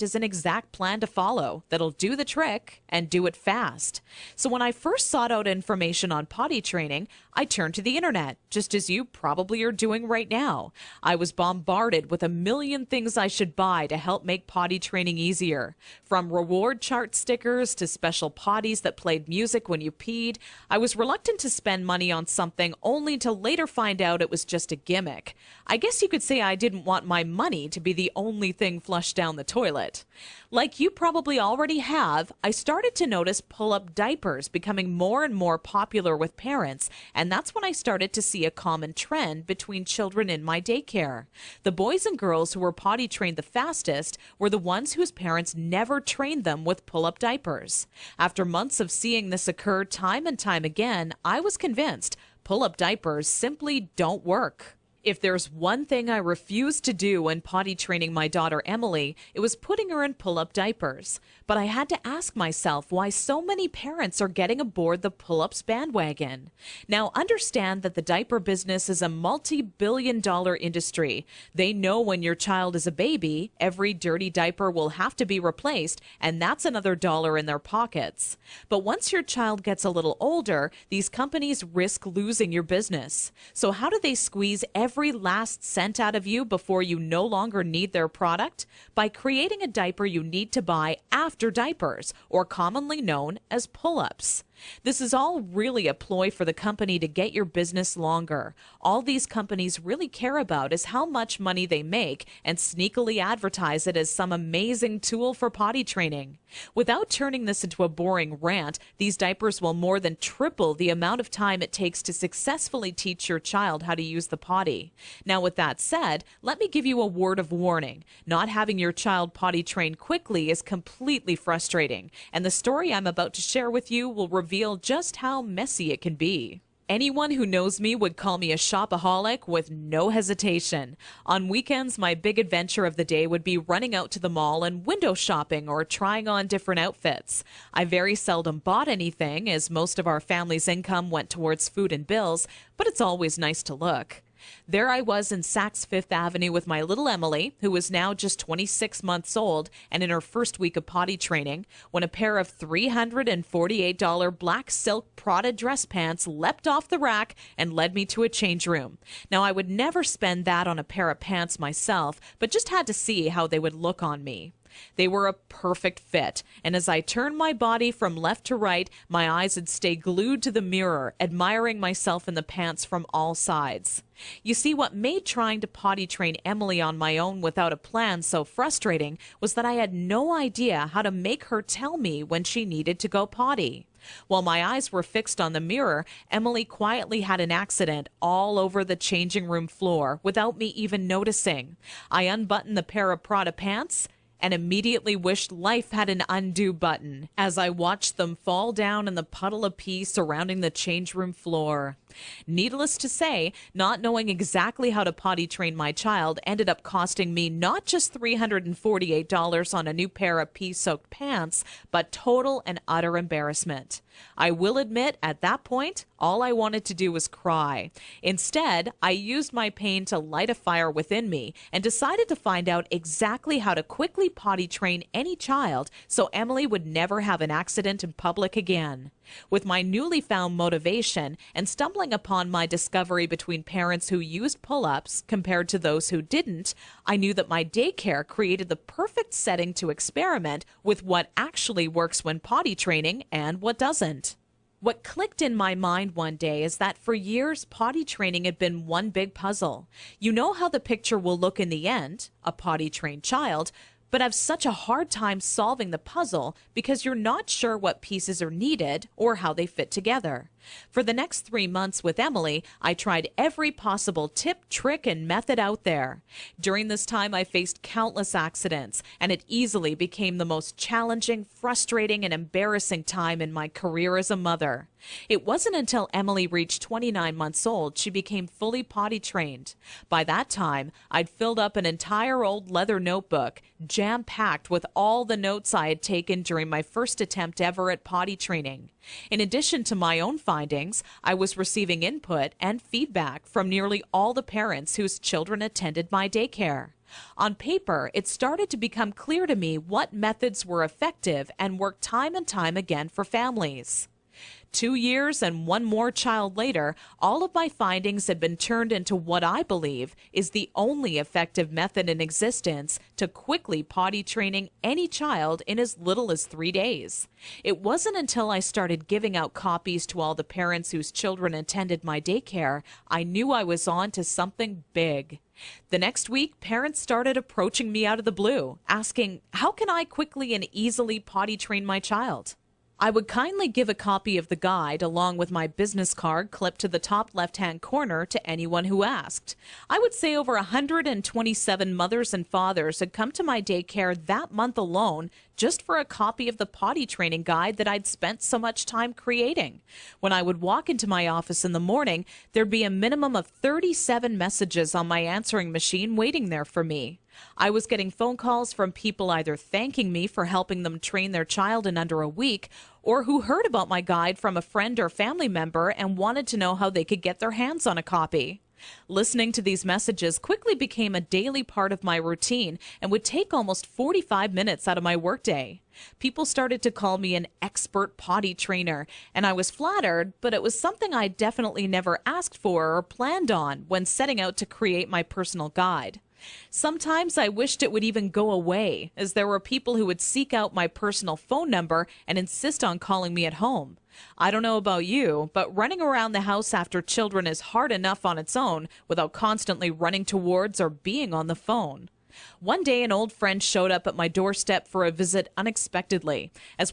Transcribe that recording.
is an exact plan to follow that'll do the trick and do it fast. So when I first sought out information on potty training, I turned to the internet, just as you probably are doing right now. I was bombarded with a million things I should buy to help make potty training easier. From reward chart stickers to special potties that played music when you peed, I was reluctant to spend money on something only to later find out it was just a gimmick. I guess you could say I didn't want my money to be the only thing flushed down the toilet. Like you probably already have, I started to notice pull-up diapers becoming more and more popular with parents, and that's when I started to see a common trend between children in my daycare. The boys and girls who were potty trained the fastest were the ones whose parents never trained them with pull-up diapers. After months of seeing this occur time and time again, I was convinced pull-up diapers simply don't work. If there's one thing I refused to do when potty training my daughter Emily, it was putting her in pull-up diapers. But I had to ask myself why so many parents are getting aboard the pull-ups bandwagon. Now, understand that the diaper business is a multi-billion-dollar industry. They know when your child is a baby, every dirty diaper will have to be replaced, and that's another dollar in their pockets. But once your child gets a little older, these companies risk losing your business. So how do they squeeze every last cent out of you before you no longer need their product? By creating a diaper you need to buy after diapers, or commonly known as pull-ups. This is all really a ploy for the company to get your business longer. All these companies really care about is how much money they make and sneakily advertise it as some amazing tool for potty training. Without turning this into a boring rant, these diapers will more than triple the amount of time it takes to successfully teach your child how to use the potty. Now, with that said, let me give you a word of warning. Not having your child potty trained quickly is completely frustrating, and the story I'm about to share with you will reveal just how messy it can be. Anyone who knows me would call me a shopaholic with no hesitation. On weekends, my big adventure of the day would be running out to the mall and window shopping or trying on different outfits. I very seldom bought anything, as most of our family's income went towards food and bills, but it's always nice to look. There I was in Saks Fifth Avenue with my little Emily, who was now just 26 months old and in her first week of potty training, when a pair of $348 black silk Prada dress pants leapt off the rack and led me to a change room. Now, I would never spend that on a pair of pants myself, but just had to see how they would look on me. They were a perfect fit, and as I turned my body from left to right, my eyes would stay glued to the mirror, admiring myself in the pants from all sides. You see, what made trying to potty train Emily on my own without a plan so frustrating was that I had no idea how to make her tell me when she needed to go potty. While my eyes were fixed on the mirror, Emily quietly had an accident all over the changing room floor without me even noticing. I unbuttoned the pair of Prada pants and immediately wished life had an undo button as I watched them fall down in the puddle of pee surrounding the change room floor. Needless to say, not knowing exactly how to potty train my child ended up costing me not just $348 on a new pair of pee-soaked pants, but total and utter embarrassment. I will admit, at that point, all I wanted to do was cry. Instead, I used my pain to light a fire within me and decided to find out exactly how to quickly potty train any child so Emily would never have an accident in public again. With my newly found motivation and stumbling upon my discovery between parents who used pull-ups compared to those who didn't, I knew that my daycare created the perfect setting to experiment with what actually works when potty training and what doesn't. What clicked in my mind one day is that for years, potty training had been one big puzzle. You know how the picture will look in the end, a potty-trained child, but have such a hard time solving the puzzle because you're not sure what pieces are needed or how they fit together. For the next 3 months with Emily, I tried every possible tip, trick, and method out there. During this time, I faced countless accidents, and it easily became the most challenging, frustrating, and embarrassing time in my career as a mother. It wasn't until Emily reached 29 months old she became fully potty trained. By that time, I'd filled up an entire old leather notebook, jam-packed with all the notes I had taken during my first attempt ever at potty training. In addition to my own findings, I was receiving input and feedback from nearly all the parents whose children attended my daycare. On paper, it started to become clear to me what methods were effective and worked time and time again for families. 2 years and one more child later, all of my findings had been turned into what I believe is the only effective method in existence to quickly potty training any child in as little as 3 days. It wasn't until I started giving out copies to all the parents whose children attended my daycare I knew I was on to something big. The next week, parents started approaching me out of the blue, asking, how can I quickly and easily potty train my child? I would kindly give a copy of the guide along with my business card clipped to the top left-hand corner to anyone who asked. I would say over 127 mothers and fathers had come to my daycare that month alone just for a copy of the potty training guide that I'd spent so much time creating. When I would walk into my office in the morning, there'd be a minimum of 37 messages on my answering machine waiting there for me. I was getting phone calls from people either thanking me for helping them train their child in under a week, or who heard about my guide from a friend or family member and wanted to know how they could get their hands on a copy. Listening to these messages quickly became a daily part of my routine and would take almost 45 minutes out of my workday. People started to call me an expert potty trainer, and I was flattered, but it was something I definitely never asked for or planned on when setting out to create my personal guide. Sometimes I wished it would even go away, as there were people who would seek out my personal phone number and insist on calling me at home. I don't know about you, but running around the house after children is hard enough on its own without constantly running towards or being on the phone. One day, an old friend showed up at my doorstep for a visit unexpectedly. As